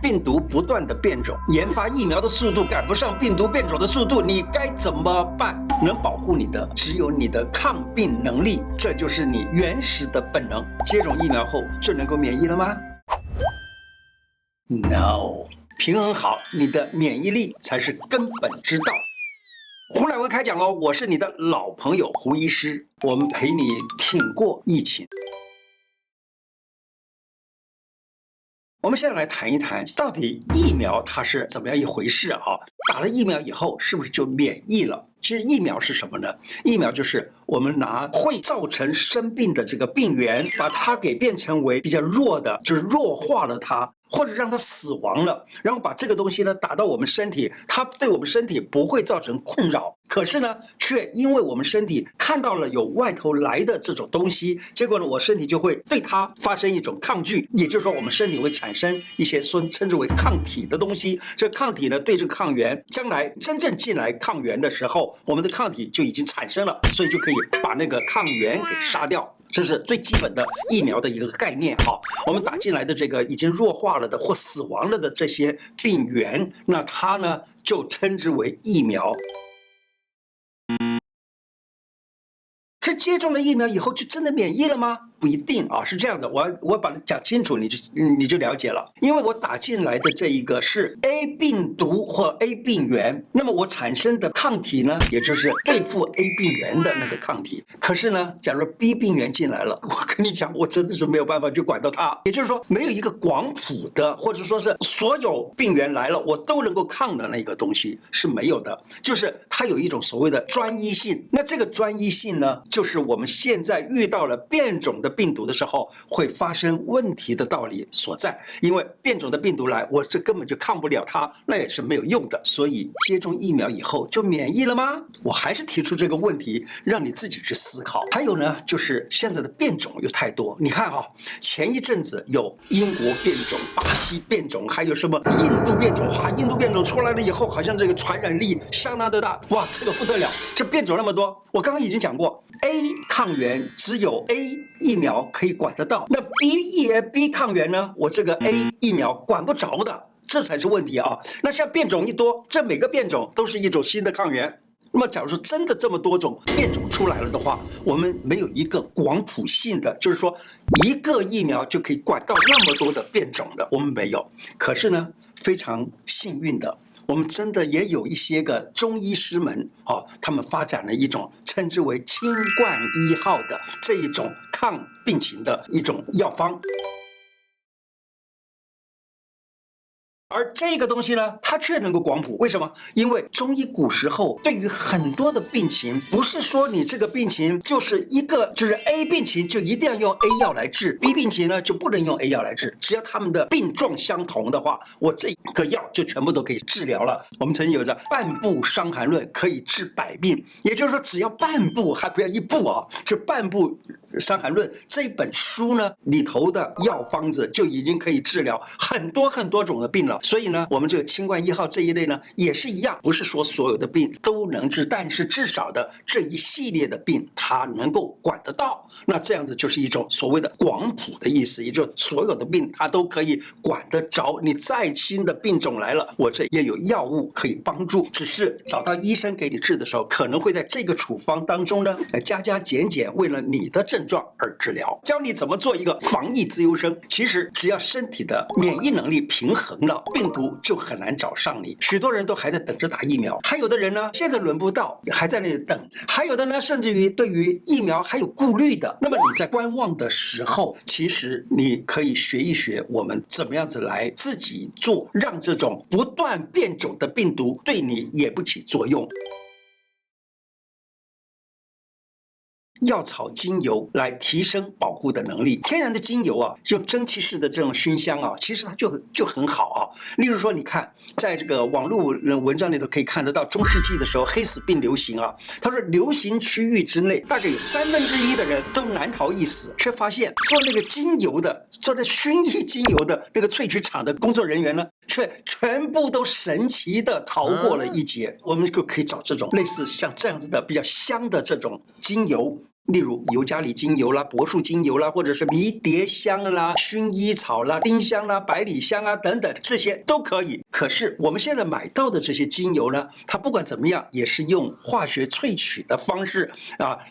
病毒不断的变种，研发疫苗的速度赶不上病毒变种的速度，你该怎么办？能保护你的只有你的抗病能力，这就是你原始的本能。接种疫苗后就能够免疫了吗？ No， 平衡好你的免疫力才是根本之道。胡乃文开讲喽，我是你的老朋友胡医师，我们陪你挺过疫情。我们现在来谈一谈，到底疫苗它是怎么样一回事啊？打了疫苗以后，是不是就免疫了？其实疫苗是什么呢？疫苗就是我们拿会造成生病的这个病原，把它给变成为比较弱的，就是弱化了它。或者让它死亡了，然后把这个东西呢打到我们身体，它对我们身体不会造成困扰，可是呢，却因为我们身体看到了有外头来的这种东西，结果呢，我身体就会对它发生一种抗拒，也就是说，我们身体会产生一些称之为抗体的东西。这抗体呢，对这个抗原，将来真正进来抗原的时候，我们的抗体就已经产生了，所以就可以把那个抗原给杀掉。这是最基本的疫苗的一个概念哈。我们打进来的这个已经弱化了的或死亡了的这些病原，那它呢就称之为疫苗。可是接种了疫苗以后就真的免疫了吗？不一定啊，是这样的，我把它讲清楚，你就了解了。因为我打进来的这一个是 A 病毒或 A 病原，那么我产生的抗体呢，也就是对付 A 病原的那个抗体。可是呢，假如 B 病原进来了，我跟你讲，我真的是没有办法去管到它。也就是说，没有一个广谱的，或者说是所有病原来了我都能够抗的那个东西是没有的，就是它有一种所谓的专一性。那这个专一性呢，就是我们现在遇到了变种的病毒的时候会发生问题的道理所在。因为变种的病毒来，我这根本就抗不了它，那也是没有用的。所以接种疫苗以后就免疫了吗？我还是提出这个问题，让你自己去思考。还有呢，就是现在的变种有太多。你看啊，前一阵子有英国变种、巴西变种，还有什么印度变种。哇，印度变种出来了以后，好像这个传染力相当的大。哇，这个不得了，这变种那么多。我刚刚已经讲过 ，A 抗原只有 A 疫苗可以管得到，那 B 抗原呢？我这个 A 疫苗管不着的，这才是问题啊。那像变种一多，这每个变种都是一种新的抗原。那么，假如说真的这么多种变种出来了的话，我们没有一个广谱性的，就是说一个疫苗就可以管到那么多的变种的，我们没有。可是呢，非常幸运的，我们真的也有一些个中医师们他们发展了一种称之为清冠一号的这一种抗病情的一种药方。而这个东西呢，它却能够广谱，为什么？因为中医古时候对于很多的病情，不是说你这个病情就是 A 病情就一定要用 A 药来治 ，B 病情呢就不能用 A 药来治，只要他们的病状相同的话，我这个药就全部都可以治疗了。我们曾经有着半部伤寒论可以治百病，也就是说只要半部，还不要一部啊，这半部伤寒论这一本书呢里头的药方子就已经可以治疗很多很多种的病了。所以呢，我们这个清冠一号这一类呢，也是一样，不是说所有的病都能治，但是至少的这一系列的病，它能够管得到。那这样子就是一种所谓的广谱的意思，也就是所有的病它都可以管得着。你再新的病种来了，我这也有药物可以帮助，只是找到医生给你治的时候，可能会在这个处方当中呢，加减减，为了你的症状而治疗，教你怎么做一个防疫自由生。其实只要身体的免疫能力平衡了，病毒就很难找上你。许多人都还在等着打疫苗，还有的人呢，现在轮不到，还在那里等；还有的呢，甚至于对于疫苗还有顾虑的。那么你在观望的时候，其实你可以学一学我们怎么样子来自己做，让这种不断变种的病毒对你也不起作用。药草精油来提升保护的能力。天然的精油啊，用蒸汽式的这种熏香啊，其实它就很好啊。例如说，你看，在这个网络文章里头可以看得到，中世纪的时候黑死病流行啊，他说流行区域之内大概有1/3的人都难逃一死，却发现做那个精油的，做那薰衣精油的那个萃取厂的工作人员呢，却全部都神奇的逃过了一劫。我们就可以找这种类似像这样子的比较香的这种精油。例如尤加利精油啦、柏树精油啦，或者是迷迭香啦、薰衣草啦、丁香啦、百里香啊等等，这些都可以。可是我们现在买到的这些精油呢，它不管怎么样，也是用化学萃取的方式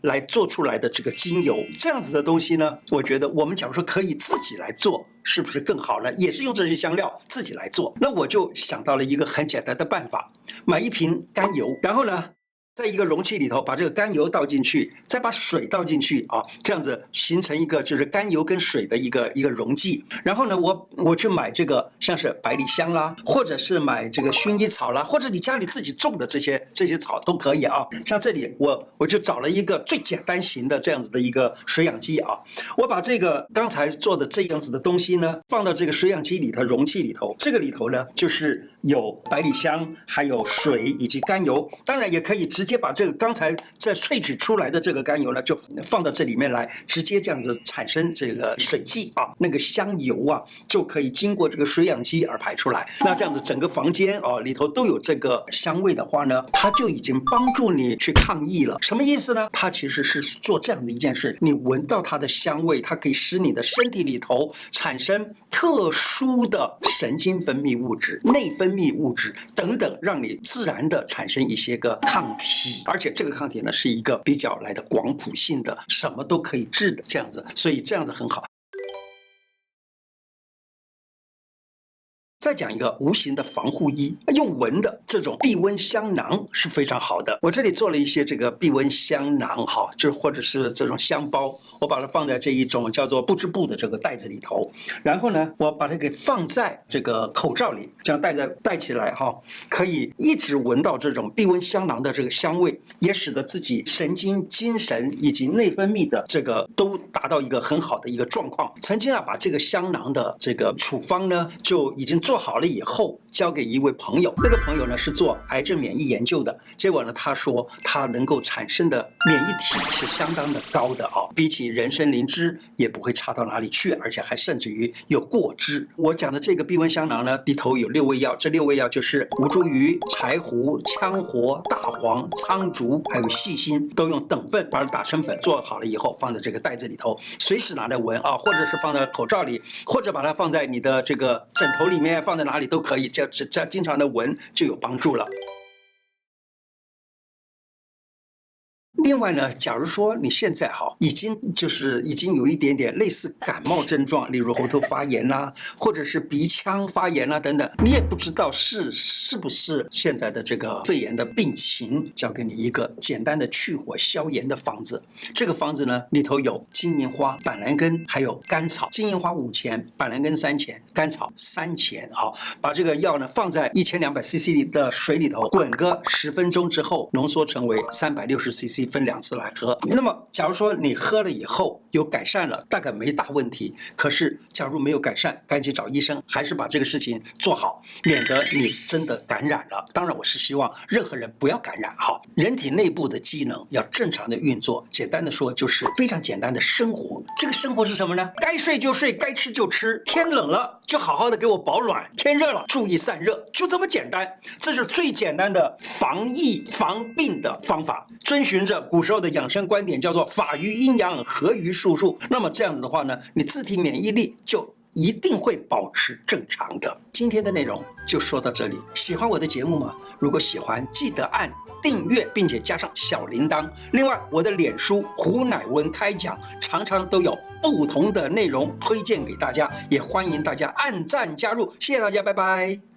来做出来的这个精油，这样子的东西呢，我觉得我们假如说可以自己来做，是不是更好呢？也是用这些香料自己来做。那我就想到了一个很简单的办法，买一瓶甘油，然后呢，在一个容器里头把这个甘油倒进去，再把水倒进去这样子形成一个就是甘油跟水的一个溶剂。然后呢，我去买这个像是百里香啦，或者是买这个薰衣草啦，或者你家里自己种的这些草都可以啊。像这里我就找了一个最简单型的这样子的一个水养机啊，我把这个刚才做的这样子的东西呢，放到这个水养机里头容器里头，这个里头呢就是有百里香，还有水以及甘油，当然也可以直接把这个刚才在萃取出来的这个甘油呢，就放到这里面来，直接这样子产生这个水汽那个香油就可以经过这个水养机而排出来。那这样子整个房间里头都有这个香味的话呢，它就已经帮助你去抗疫了。什么意思呢？它其实是做这样的一件事，你闻到它的香味，它可以使你的身体里头产生特殊的神经分泌物质、内分泌物质等等，让你自然的产生一些个抗体，而且这个抗体呢是一个比较来的广谱性的，什么都可以治的这样子，所以这样子很好。再讲一个无形的防护衣，用闻的这种避瘟香囊是非常好的。我这里做了一些这个避瘟香囊就是或者是这种香包，我把它放在这一种叫做不织布的这个袋子里头，然后呢，我把它给放在这个口罩里，这样戴起来可以一直闻到这种避瘟香囊的这个香味，也使得自己神经、精神以及内分泌的这个都达到一个很好的一个状况。曾经把这个香囊的这个处方呢就已经做好了以后，交给一位朋友，那个朋友呢是做癌症免疫研究的，结果呢他说他能够产生的免疫体是相当的高的比起人参灵芝也不会差到哪里去，而且还甚至于有过之。我讲的这个避瘟香囊呢，里头有6味药，这6味药就是吴茱萸、柴胡、羌活、大黄、苍竹还有细辛，都用等份把它打成粉，做好了以后放在这个袋子里头，随时拿来闻或者是放在口罩里，或者把它放在你的这个枕头里面，放在哪里都可以，这样经常的闻就有帮助了。另外呢，假如说你现在已经有一点点类似感冒症状，例如喉头发炎啦，或者是鼻腔发炎啦等等，你也不知道是不是现在的这个肺炎的病情，交给你一个简单的去火消炎的方子。这个方子呢，里头有金银花、板蓝根还有甘草。金银花5钱，板蓝根3钱，甘草3钱。把这个药呢放在1200cc 的水里头滚个10分钟之后，浓缩成为360cc。分2次来喝。那么假如说你喝了以后有改善了，大概没大问题。可是假如没有改善，赶紧找医生，还是把这个事情做好，免得你真的感染了。当然我是希望任何人不要感染。人体内部的机能要正常的运作，简单的说就是非常简单的生活。这个生活是什么呢？该睡就睡，该吃就吃，天冷了就好好的给我保暖，天热了注意散热，就这么简单。这是最简单的防疫防病的方法，遵循着古时候的养生观点，叫做法于阴阳，合于术数。那么这样子的话呢，你自体免疫力就一定会保持正常的。今天的内容就说到这里，喜欢我的节目吗？如果喜欢，记得按订阅，并且加上小铃铛。另外，我的脸书胡乃文开讲常常都有不同的内容推荐给大家，也欢迎大家按赞加入。谢谢大家，拜拜。